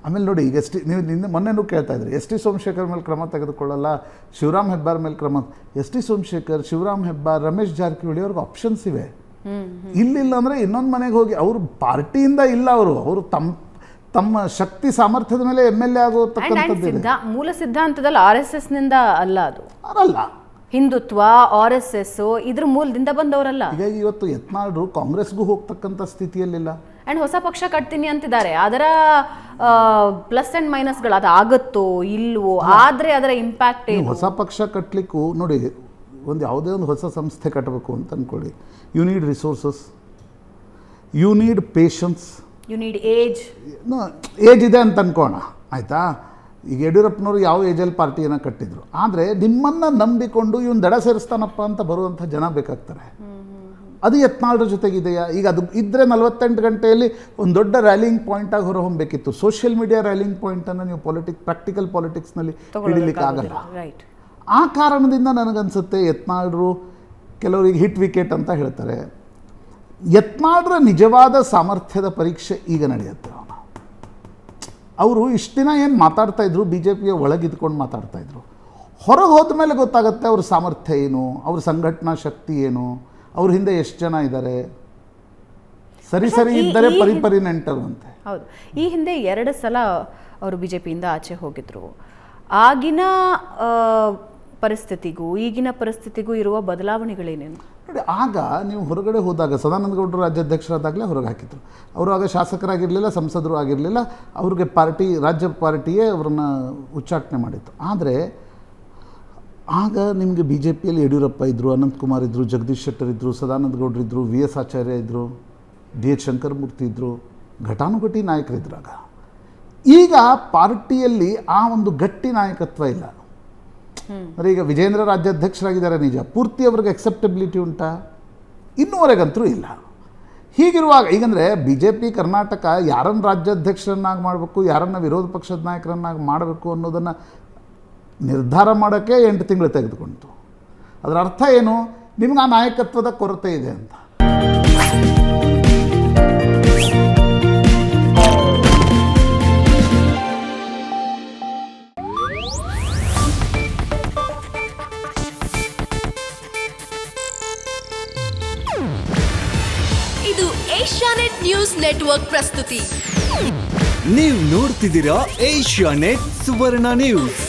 ಆಮೇಲೆ ನೋಡಿ, ಈಗ ನೀವು ಮೊನ್ನೆನೂ ಕೇಳ್ತಾ ಇದ್ರಿ, ಎಸ್ ಟಿ ಸೋಮಶೇಖರ್ ಮೇಲೆ ಕ್ರಮ ತೆಗೆದುಕೊಳ್ಳಲ್ಲ, ಶಿವರಾಮ್ ಹೆಬ್ಬಾರ್ ಮೇಲೆ ಕ್ರಮ. ಎಸ್ ಟಿ ಸೋಮಶೇಖರ್, ಶಿವರಾಮ್ ಹೆಬ್ಬಾರ್, ರಮೇಶ್ ಜಾರಕಿಹೊಳಿ ಅವ್ರಿಗೆ ಆಪ್ಷನ್ಸ್ ಇವೆ. ಇಲ್ಲಿಲ್ಲ ಅಂದರೆ ಇನ್ನೊಂದು ಮನೆಗೆ ಹೋಗಿ, ಅವರು ಪಾರ್ಟಿಯಿಂದ ಇಲ್ಲ, ಅವರು ತಮ್ಮ ಶಕ್ತಿ ಸಾಮರ್ಥ್ಯದ ಮೇಲೆ MLA ಆಗೋತಕ್ಕಂಥದ್ದು. ಮೂಲ ಸಿದ್ಧಾಂತದಲ್ಲಿ RSS ನಿಂದ ಅಲ್ಲ, ಅಲ್ಲ ಹಿಂದುತ್ವ RSS ಇದ್ರ ಮೂಲದಿಂದ ಬಂದವರಲ್ಲ. ಹೀಗಾಗಿ ಇವತ್ತು ಯತ್ನಾಳರು ಕಾಂಗ್ರೆಸ್ಗೂ ಹೋಗ್ತಕ್ಕಂಥ ಸ್ಥಿತಿಯಲ್ಲಿಲ್ಲ. ಆ್ಯಂಡ್ ಹೊಸ ಪಕ್ಷ ಕಟ್ತೀನಿ ಅಂತಿದ್ದಾರೆ. ಅದರ ಪ್ಲಸ್ ಆ್ಯಂಡ್ ಮೈನಸ್ಗಳು ಅದು ಆಗುತ್ತೋ ಇಲ್ವೋ, ಆದರೆ ಅದರ ಇಂಪ್ಯಾಕ್ಟ್ ಏನು? ಹೊಸ ಪಕ್ಷ ಕಟ್ಟಲಿಕ್ಕೂ ನೋಡಿ, ಯಾವುದೇ ಒಂದು ಹೊಸ ಸಂಸ್ಥೆ ಕಟ್ಟಬೇಕು ಅಂತ ಅಂದ್ಕೊಳ್ಳಿ, you need resources, you need patience, you need age ಇದೆ ಅಂತ ಅನ್ಕೋಣ, ಆಯಿತಾ. ಈಗ ಯಡಿಯೂರಪ್ಪನವರು ಯಾವ ಏಜಲ್ಲಿ ಪಾರ್ಟಿಯನ್ನು ಕಟ್ಟಿದ್ರು, ಆದರೆ ನಿಮ್ಮನ್ನು ನಂಬಿಕೊಂಡು ಇವನು ದಡ ಸೇರಿಸ್ತಾನಪ್ಪ ಅಂತ ಬರುವಂಥ ಜನ ಬೇಕಾಗ್ತಾರೆ. ಅದು ಯತ್ನಾಳರ ಜೊತೆಗಿದೆಯಾ? ಈಗ ಅದು ಇದ್ದರೆ 48 ಗಂಟೆಯಲ್ಲಿ ಒಂದು ದೊಡ್ಡ ರ್ಯಾಲಿಂಗ್ ಪಾಯಿಂಟಾಗಿ ಹೊರಹೊಮ್ಮಬೇಕಿತ್ತು. ಸೋಷಿಯಲ್ ಮೀಡಿಯಾ ರ್ಯಾಲಿಂಗ್ ಪಾಯಿಂಟನ್ನು ನೀವು ಪ್ರಾಕ್ಟಿಕಲ್ ಪಾಲಿಟಿಕ್ಸ್ನಲ್ಲಿ ಹಿಡಿಲಿಕ್ಕಾಗಲ್ಲ. ಆ ಕಾರಣದಿಂದ ನನಗನ್ಸುತ್ತೆ ಯತ್ನಾಳರು ಕೆಲವರಿಗೆ ಹಿಟ್ ವಿಕೆಟ್ ಅಂತ ಹೇಳ್ತಾರೆ. ಯತ್ನಾಳರ ನಿಜವಾದ ಸಾಮರ್ಥ್ಯದ ಪರೀಕ್ಷೆ ಈಗ ನಡೆಯುತ್ತೆ. ಅವರು ಇಷ್ಟು ದಿನ ಏನು ಮಾತಾಡ್ತಾಯಿದ್ರು, BJPಯ ಒಳಗಿದ್ಕೊಂಡು ಮಾತಾಡ್ತಾಯಿದ್ರು. ಹೊರಗೆ ಹೋದ ಮೇಲೆ ಗೊತ್ತಾಗುತ್ತೆ ಅವ್ರ ಸಾಮರ್ಥ್ಯ ಏನು, ಅವ್ರ ಸಂಘಟನಾ ಶಕ್ತಿ ಏನು, ಅವ್ರ ಹಿಂದೆ ಎಷ್ಟು ಜನ ಇದ್ದಾರೆ. ಸರಿ ಇದ್ದರೆ ಪರಿಪರಿ ನೆಂಟರು ಅಂತೆ. ಹೌದು, ಈ ಹಿಂದೆ 2 ಸಲ ಅವರು BJPಯಿಂದ ಆಚೆ ಹೋಗಿದ್ರು. ಆಗಿನ ಪರಿಸ್ಥಿತಿಗೂ ಈಗಿನ ಪರಿಸ್ಥಿತಿಗೂ ಇರುವ ಬದಲಾವಣೆಗಳೇನೇನು? ನೋಡಿ, ಆಗ ನೀವು ಹೊರಗಡೆ ಹೋದಾಗ ಸದಾನಂದ ಗೌಡರು ರಾಜ್ಯಾಧ್ಯಕ್ಷರಾದಾಗಲೇ ಹೊರಗೆ ಹಾಕಿದ್ರು. ಅವರು ಆಗ ಶಾಸಕರಾಗಿರಲಿಲ್ಲ, ಸಂಸದರು ಆಗಿರಲಿಲ್ಲ. ಅವ್ರಿಗೆ ರಾಜ್ಯ ಪಾರ್ಟಿಯೇ ಅವ್ರನ್ನ ಉಚ್ಚಾಟನೆ ಮಾಡಿತ್ತು. ಆದರೆ ಆಗ ನಿಮಗೆ BJPಯಲ್ಲಿ ಯಡಿಯೂರಪ್ಪ ಇದ್ದರು, ಅನಂತಕುಮಾರ್ ಇದ್ದರು, ಜಗದೀಶ್ ಶೆಟ್ಟರ್ ಇದ್ದರು, ಸದಾನಂದ ಗೌಡರು ಇದ್ದರು, VS ಆಚಾರ್ಯ ಇದ್ದರು, DH ಶಂಕರಮೂರ್ತಿ ಇದ್ದರು, ಘಟಾನುಘಟಿ ನಾಯಕರಿದ್ರು ಆಗ. ಈಗ ಪಾರ್ಟಿಯಲ್ಲಿ ಆ ಒಂದು ಗಟ್ಟಿ ನಾಯಕತ್ವ ಇಲ್ಲ. ಅಂದರೆ ಈಗ ವಿಜೇಂದ್ರ ರಾಜ್ಯಾಧ್ಯಕ್ಷರಾಗಿದ್ದಾರೆ ನಿಜ, ಪೂರ್ತಿ ಅವ್ರಿಗೆ ಅಕ್ಸೆಪ್ಟಬಿಲಿಟಿ ಉಂಟಾ? ಇನ್ನೂವರೆಗಂತೂ ಇಲ್ಲ. ಹೀಗಿರುವಾಗ ಈಗಂದರೆ BJP ಕರ್ನಾಟಕ ಯಾರನ್ನು ರಾಜ್ಯಾಧ್ಯಕ್ಷರನ್ನಾಗಿ ಮಾಡಬೇಕು, ಯಾರನ್ನು ವಿರೋಧ ಪಕ್ಷದ ನಾಯಕರನ್ನಾಗಿ ಮಾಡಬೇಕು ಅನ್ನೋದನ್ನು ನಿರ್ಧಾರ ಮಾಡೋಕ್ಕೆ 8 ತಿಂಗಳು ತೆಗೆದುಕೊಂಡಿತು. ಅದರ ಅರ್ಥ ಏನು? ನಿಮ್ಗೆ ಆ ನಾಯಕತ್ವದ ಕೊರತೆ ಇದೆ ಅಂತ. ಇದು ಏಷ್ಯಾನೆಟ್ ನ್ಯೂಸ್ ನೆಟ್ವರ್ಕ್ ಪ್ರಸ್ತುತಿ. ನೀವು ನೋಡ್ತಿದ್ದೀರಾ ಏಷ್ಯಾನೆಟ್ ಸುವರ್ಣ ನ್ಯೂಸ್.